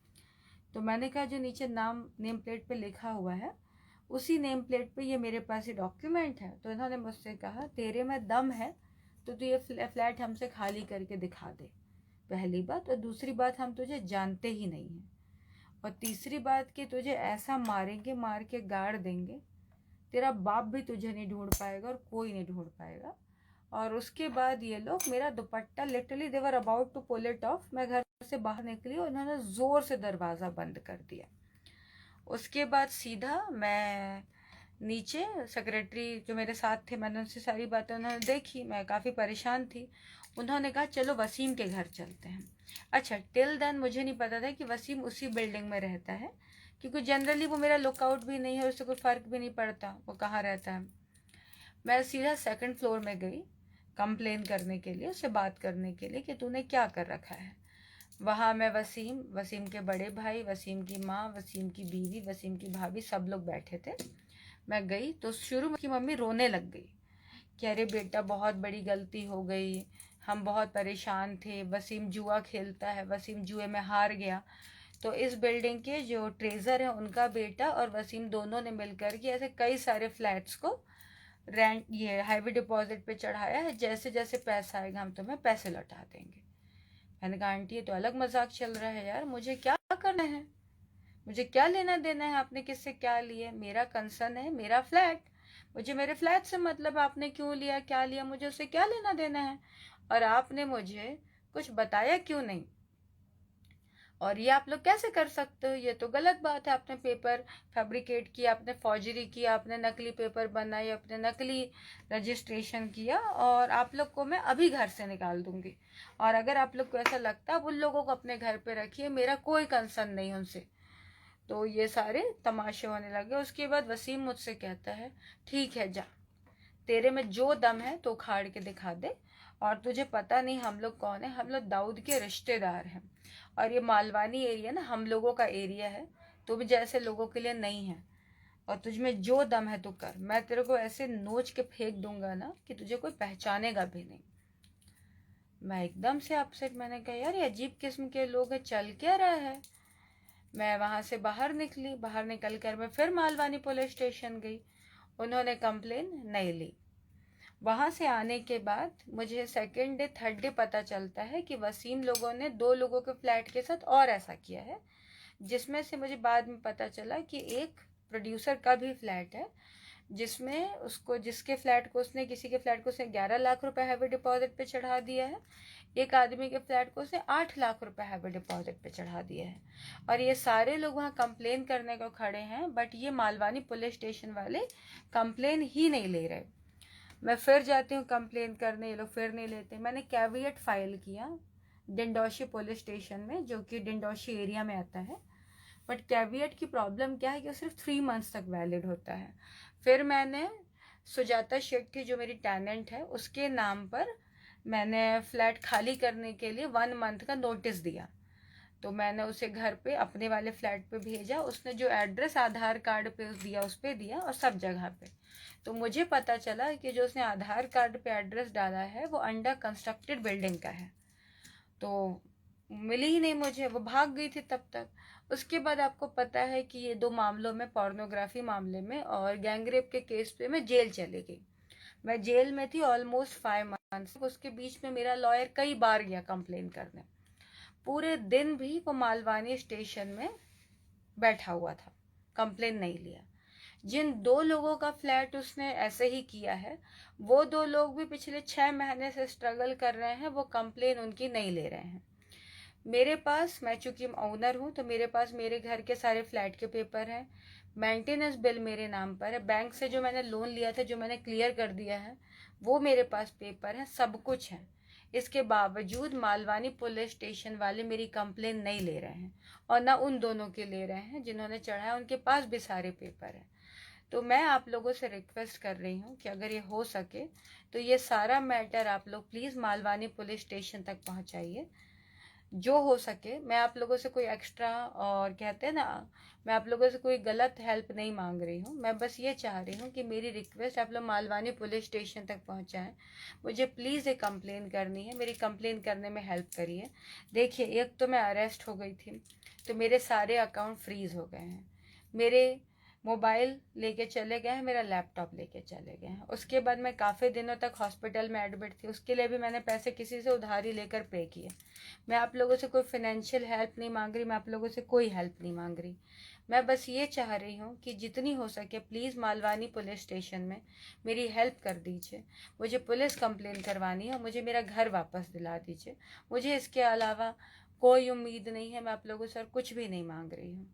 तो मैंने कहा जो नीचे नाम नेम प्लेट पे लिखा हुआ है उसी नेम प्लेट पे ये मेरे पास ये डॉक्यूमेंट है। तो इन्होंने मुझसे कहा तेरे में दम है तो तू ये फ्लैट हमसे खाली करके दिखा दे, पहली बात। और दूसरी बात, हम तुझे जानते ही नहीं हैं। और तीसरी बात कि तुझे ऐसा मारेंगे, मार के गाड़ देंगे, तेरा बाप भी तुझे नहीं ढूंढ पाएगा और कोई नहीं ढूंढ पाएगा। और उसके बाद ये लोग मेरा dupatta, literally they were about to pull it off. मैं घर से बाहर निकली और उन्होंने जोर से दरवाज़ा बंद कर दिया। उसके बाद सीधा मैं नीचे, सेक्रेटरी जो मेरे साथ थे, मैंने उनसे सारी बातें उन्होंने देखी, मैं काफ़ी परेशान थी। उन्होंने कहा चलो वसीम के घर चलते हैं। अच्छा, टिल देन मुझे नहीं पता था कि वसीम उसी बिल्डिंग में रहता है, क्योंकि जनरली वो मेरा लुकआउट भी नहीं है, उससे कोई फ़र्क भी नहीं पड़ता वो कहाँ रहता है। मैं सीधा 2nd फ्लोर में गई कंप्लेन करने के लिए, उससे बात करने के लिए कि तूने क्या कर रखा है। वहाँ मैं वसीम के बड़े भाई, वसीम की माँ, वसीम की बीवी, वसीम की भाभी, सब लोग बैठे थे। मैं गई तो शुरू में की मम्मी रोने लग गई कि अरे बेटा बहुत बड़ी गलती हो गई, हम बहुत परेशान थे, वसीम जुआ खेलता है, वसीम जुए में हार गया। तो इस बिल्डिंग के जो ट्रेजर है उनका बेटा और वसीम दोनों ने मिलकर के ऐसे कई सारे फ्लैट्स को रेंट, ये हैवी डिपॉजिट पे चढ़ाया है, जैसे जैसे पैसा आएगा हम तुम्हें पैसे लौटा देंगे। मैंने कहा आंटी ये तो अलग मजाक चल रहा है यार, मुझे क्या करना है, मुझे क्या लेना देना है, आपने किससे क्या लिया? मेरा कंसर्न है मेरा फ्लैट, मुझे मेरे फ्लैट से मतलब, आपने क्यों लिया क्या लिया मुझे उससे क्या लेना देना है? और आपने मुझे कुछ बताया क्यों नहीं? और ये आप लोग कैसे कर सकते हो? ये तो गलत बात है। आपने पेपर फैब्रिकेट किया, आपने फॉर्जरी किया, आपने नकली पेपर बनाए, आपने नकली रजिस्ट्रेशन किया और आप लोग को मैं अभी घर से निकाल दूंगी। और अगर आप लोग को ऐसा लगता है उन लोगों को अपने घर पे रखिए, मेरा कोई कंसर्न नहीं उनसे। तो ये सारे तमाशे होने लगे। उसके बाद वसीम मुझसे कहता है ठीक है जा, तेरे में जो दम है तो उखाड़ के दिखा दे। और तुझे पता नहीं हम लोग कौन है, हम लोग दाऊद के रिश्तेदार हैं और ये मालवानी एरिया ना हम लोगों का एरिया है, तुम जैसे लोगों के लिए नहीं है। और तुझ में जो दम है तो कर, मैं तेरे को ऐसे नोच के फेंक दूंगा ना कि तुझे कोई पहचानेगा भी नहीं। मैं एकदम से अपसेट, मैंने कहा यार ये अजीब किस्म के लोग हैं, चल क्या रहा है? मैं वहाँ से बाहर निकली, बाहर निकल कर मैं फिर मालवानी पुलिस स्टेशन गई, उन्होंने कंप्लेन नहीं ली। वहाँ से आने के बाद मुझे 2nd डे 3rd डे पता चलता है कि वसीम लोगों ने 2 लोगों के फ्लैट के साथ और ऐसा किया है, जिसमें से मुझे बाद में पता चला कि एक प्रोड्यूसर का भी फ्लैट है, जिसमें उसको, जिसके फ्लैट को उसने, किसी के फ्लैट को उसने 11 लाख रुपए हैवी डिपॉजिट पे चढ़ा दिया है, एक आदमी के फ्लैट को उसने 8 लाख रुपए हैवी डिपॉजिट पे चढ़ा दिया है। और ये सारे लोग वहाँ कंप्लेन करने को खड़े हैं, बट ये मालवानी पुलिस स्टेशन वाले कंप्लेन ही नहीं ले रहे। मैं फिर जाती हूँ कंप्लेन करने, ये लोग फिर नहीं लेते। मैंने कैविएट फाइल किया डिंडोशी पुलिस स्टेशन में, जो कि डिंडोशी एरिया में आता है। बट कैविएट की प्रॉब्लम क्या है कि वो सिर्फ 3 मंथ्स तक वैलिड होता है। फिर मैंने सुजाता शेट्टी जो मेरी टेनेंट है उसके नाम पर मैंने फ्लैट खाली करने के लिए 1 मंथ का नोटिस दिया। तो मैंने उसे घर पे अपने वाले फ्लैट पे भेजा, उसने जो एड्रेस आधार कार्ड पे दिया उस पे दिया और सब जगह पे। तो मुझे पता चला कि जो उसने आधार कार्ड पे एड्रेस डाला है वो अंडर कंस्ट्रक्टेड बिल्डिंग का है। तो मिली ही नहीं मुझे, वो भाग गई थी तब तक। उसके बाद आपको पता है कि ये 2 मामलों में, पोर्नोग्राफी मामले में और गैंगरेप के केस पे मैं जेल चली गई। मैं जेल में थी ऑलमोस्ट 5 मंथ्स। उसके बीच में मेरा लॉयर कई बार गया कंप्लेन करने, पूरे दिन भी वो मालवानी स्टेशन में बैठा हुआ था, कंप्लेन नहीं लिया। जिन 2 लोगों का फ्लैट उसने ऐसे ही किया है, वो 2 लोग भी पिछले 6 महीने से स्ट्रगल कर रहे हैं, वो कंप्लेन उनकी नहीं ले रहे हैं। मेरे पास, मैं चूंकि ओनर हूँ तो मेरे पास मेरे घर के सारे फ्लैट के पेपर हैं, मेंटेनेंस बिल मेरे नाम पर है, बैंक से जो मैंने लोन लिया था, जो मैंने क्लियर कर दिया है, वो मेरे पास पेपर है, सब कुछ है। इसके बावजूद मालवानी पुलिस स्टेशन वाले मेरी कंप्लेन नहीं ले रहे हैं, और ना उन दोनों के ले रहे हैं जिन्होंने चढ़ाया, उनके पास भी सारे पेपर है। तो मैं आप लोगों से रिक्वेस्ट कर रही हूँ कि अगर ये हो सके तो ये सारा मैटर आप लोग प्लीज़ मालवानी पुलिस स्टेशन तक पहुँचाइए, जो हो सके। मैं आप लोगों से कोई एक्स्ट्रा, और कहते हैं ना, मैं आप लोगों से कोई गलत हेल्प नहीं मांग रही हूँ, मैं बस ये चाह रही हूँ कि मेरी रिक्वेस्ट आप लोग मालवानी पुलिस स्टेशन तक पहुँचाएँ। मुझे प्लीज़ एक कंप्लेन करनी है, मेरी कंप्लेन करने में हेल्प करिए। देखिए, एक तो मैं अरेस्ट हो गई थी, तो मेरे सारे अकाउंट फ्रीज़ हो गए हैं, मेरे मोबाइल लेके चले गए हैं, मेरा लैपटॉप लेके चले गए हैं। उसके बाद मैं काफ़ी दिनों तक हॉस्पिटल में एडमिट थी, उसके लिए भी मैंने पैसे किसी से उधारी लेकर पे किए। मैं आप लोगों से कोई फाइनेंशियल हेल्प नहीं मांग रही, मैं आप लोगों से कोई हेल्प नहीं मांग रही। मैं बस ये चाह रही हूँ कि जितनी हो सके प्लीज़ मालवानी पुलिस स्टेशन में मेरी हेल्प कर दीजिए। मुझे पुलिस कंप्लेन करवानी है और मुझे मेरा घर वापस दिला दीजिए। मुझे इसके अलावा कोई उम्मीद नहीं है, मैं आप लोगों से और कुछ भी नहीं मांग रही हूँ।